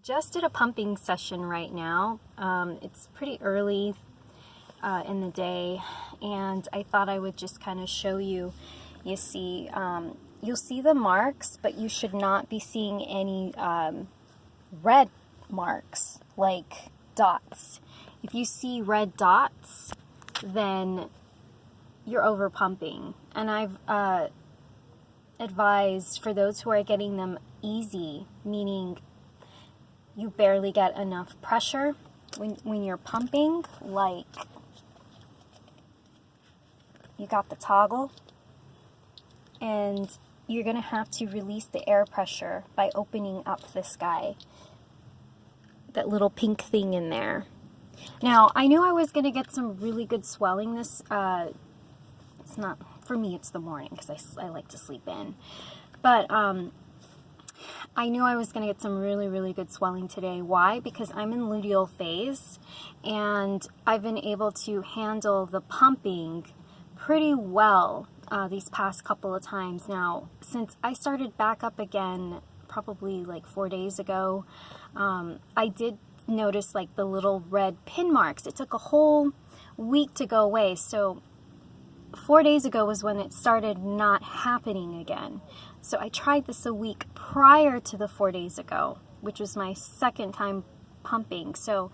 Just did a pumping session right now. It's pretty early in the day, and I thought I would just kind of show you. You see, you'll see the marks, but you should not be seeing any red marks, like dots. If you see red dots, then you're over pumping. And I've advised for those who are getting them easy, meaning you barely get enough pressure when you're pumping, like you got the toggle, and you're going to have to release the air pressure by opening up this guy, that little pink thing in there. Now, I knew I was going to get some really good swelling this, it's not, for me it's the morning because I like to sleep in, but I knew I was going to get some really good swelling today. Why? Because I'm in luteal phase, and I've been able to handle the pumping pretty well these past couple of times. Now, since I started back up again probably like 4 days ago, I did notice like the little red pin marks. It took a whole week to go away. So 4 days ago was when it started not happening again. So I tried this a week prior to the 4 days ago, which was my second time pumping. So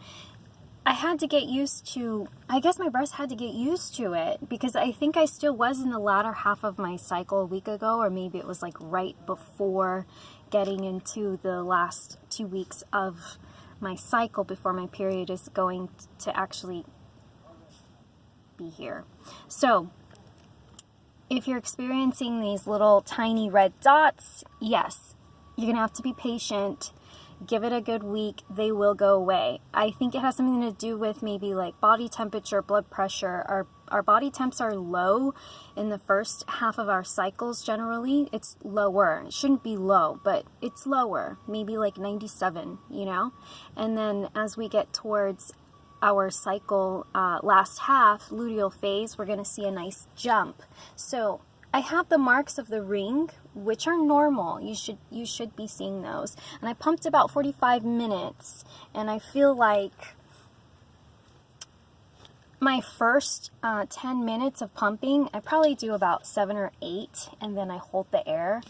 I had to get used to, I guess my breast had to get used to it, because I think I still was in the latter half of my cycle a week ago, or maybe it was like right before getting into the last 2 weeks of my cycle before my period is going to actually be here. So if you're experiencing these little tiny red dots, yes, you're going to have to be patient. Give it a good week. They will go away. I think it has something to do with maybe like body temperature, blood pressure. Our body temps are low in the first half of our cycles generally. It's lower. It shouldn't be low, but it's lower. Maybe like 97, you know? And then as we get towards our cycle last half, luteal phase, we're going to see a nice jump. So I have the marks of the ring, which are normal. You should be seeing those. And I pumped about 45 minutes, and I feel like my first 10 minutes of pumping, I probably do about 7 or 8, and then I hold the air.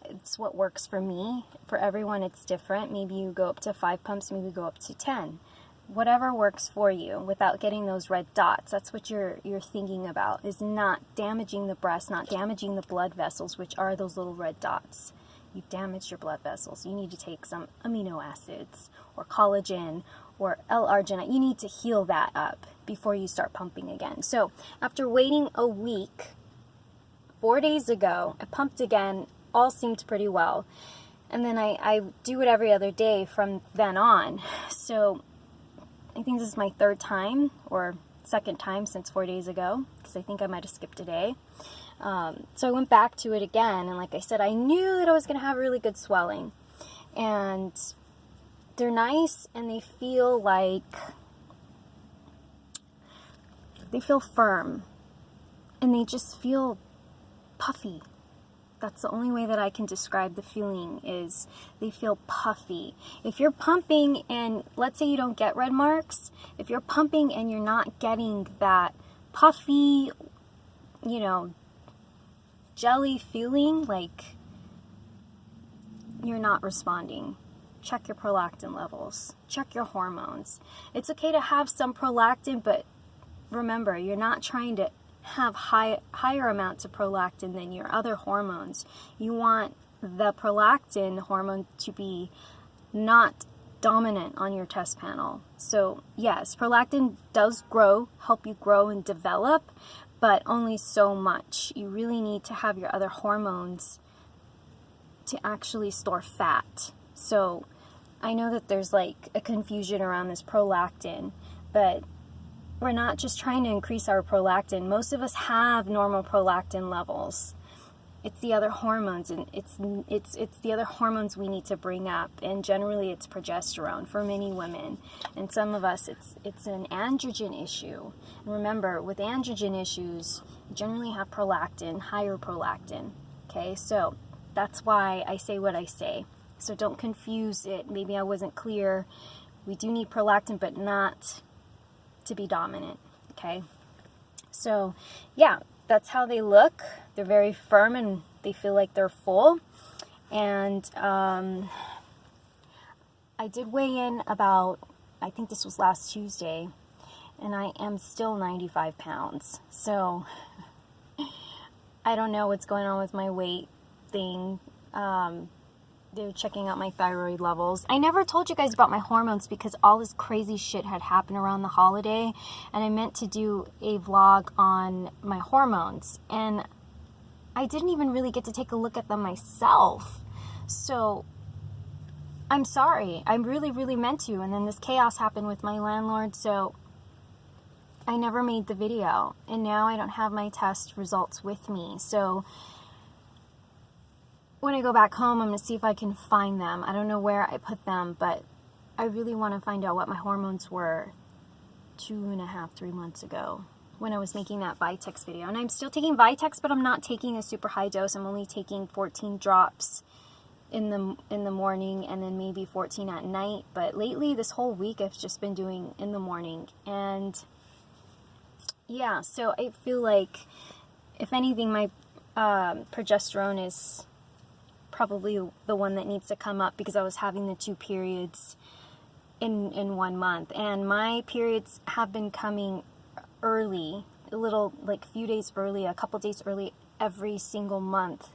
It's what works for me. For everyone, it's different. Maybe you go up to 5 pumps, maybe you go up to 10. Whatever works for you without getting those red dots. That's what you're thinking about, is not damaging the breast, not damaging the blood vessels, which are those little red dots. You've damaged your blood vessels. You need to take some amino acids or collagen or L-arginine. You need to heal that up before you start pumping again. So after waiting a week, 4 days ago, I pumped again. All seemed pretty well. And then I do it every other day from then on. So I think this is my third time or second time since 4 days ago, because I think I might have skipped a day. So I went back to it again, and like I said, I knew that I was going to have really good swelling. And they're nice, and they feel firm, and they just feel puffy. That's the only way that I can describe the feeling, is they feel puffy. If you're pumping and let's say you don't get red marks, if you're pumping and you're not getting that puffy, you know, jelly feeling, like you're not responding. Check your prolactin levels. Check your hormones. It's okay to have some prolactin, but remember, you're not trying to have higher amounts of prolactin than your other hormones. You want the prolactin hormone to be not dominant on your test panel. So yes, prolactin does help you grow and develop, but only so much. You really need to have your other hormones to actually store fat. So I know that there's like a confusion around this prolactin, but we're not just trying to increase our prolactin. Most of us have normal prolactin levels. It's the other hormones, and it's the other hormones we need to bring up. And generally, it's progesterone for many women, and some of us, it's an androgen issue. And remember, with androgen issues, you generally have prolactin, higher prolactin. Okay, so that's why I say what I say. So don't confuse it. Maybe I wasn't clear. We do need prolactin, but not to be dominant, okay? So yeah, that's how they look. They're very firm and they feel like they're full. And I did weigh in about, I think this was last Tuesday, and I am still 95 pounds. So I don't know what's going on with my weight thing. They're checking out my thyroid levels. I never told you guys about my hormones because all this crazy shit had happened around the holiday, and I meant to do a vlog on my hormones, and I didn't even really get to take a look at them myself. So I'm sorry. I really, really meant to, and then this chaos happened with my landlord, so I never made the video, and now I don't have my test results with me. So when I go back home, I'm going to see if I can find them. I don't know where I put them, but I really want to find out what my hormones were 2.5, 3 months ago when I was making that Vitex video. And I'm still taking Vitex, but I'm not taking a super high dose. I'm only taking 14 drops in the morning and then maybe 14 at night. But lately, this whole week, I've just been doing in the morning. And yeah, so I feel like, if anything, my progesterone is probably the one that needs to come up because I was having the 2 periods in 1 month, and my periods have been coming early, a little, like, few days early, a couple days early every single month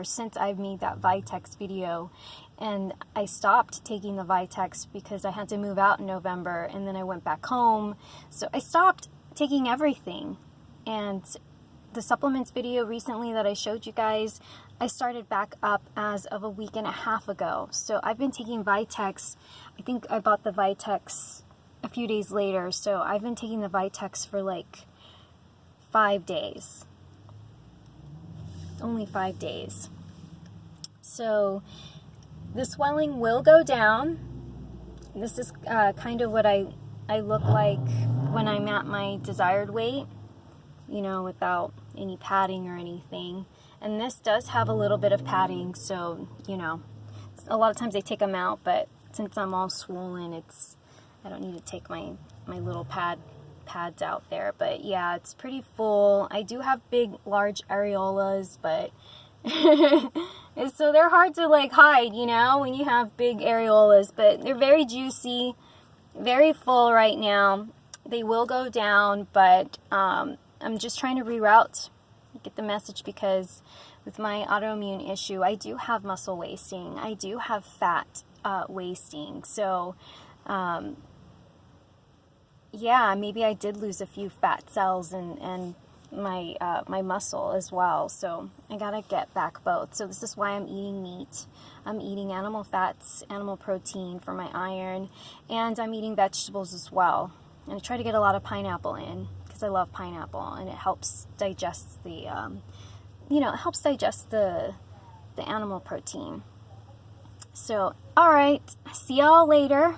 since I've made that Vitex video. And I stopped taking the Vitex because I had to move out in November, and then I went back home, so I stopped taking everything. And the supplements video recently that I showed you guys, I started back up as of a week and a half ago. So I've been taking Vitex. I think I bought the Vitex a few days later. So I've been taking the Vitex for like 5 days. Only 5 days. So the swelling will go down. This is kind of what I look like when I'm at my desired weight, you know, without any padding or anything. And this does have a little bit of padding, so, you know, a lot of times I take them out, but since I'm all swollen, I don't need to take my little pads out there. But yeah, it's pretty full. I do have big, large areolas, but so they're hard to, like, hide, you know, when you have big areolas, but they're very juicy, very full right now. They will go down, but I'm just trying to reroute, get the message, because with my autoimmune issue, I do have muscle wasting. I do have fat wasting. So, yeah, maybe I did lose a few fat cells and my muscle as well. So I gotta get back both. So this is why I'm eating meat. I'm eating animal fats, animal protein for my iron, and I'm eating vegetables as well. And I try to get a lot of pineapple in, I love pineapple, and it helps digest the, it helps digest the animal protein. So, all right, see y'all later.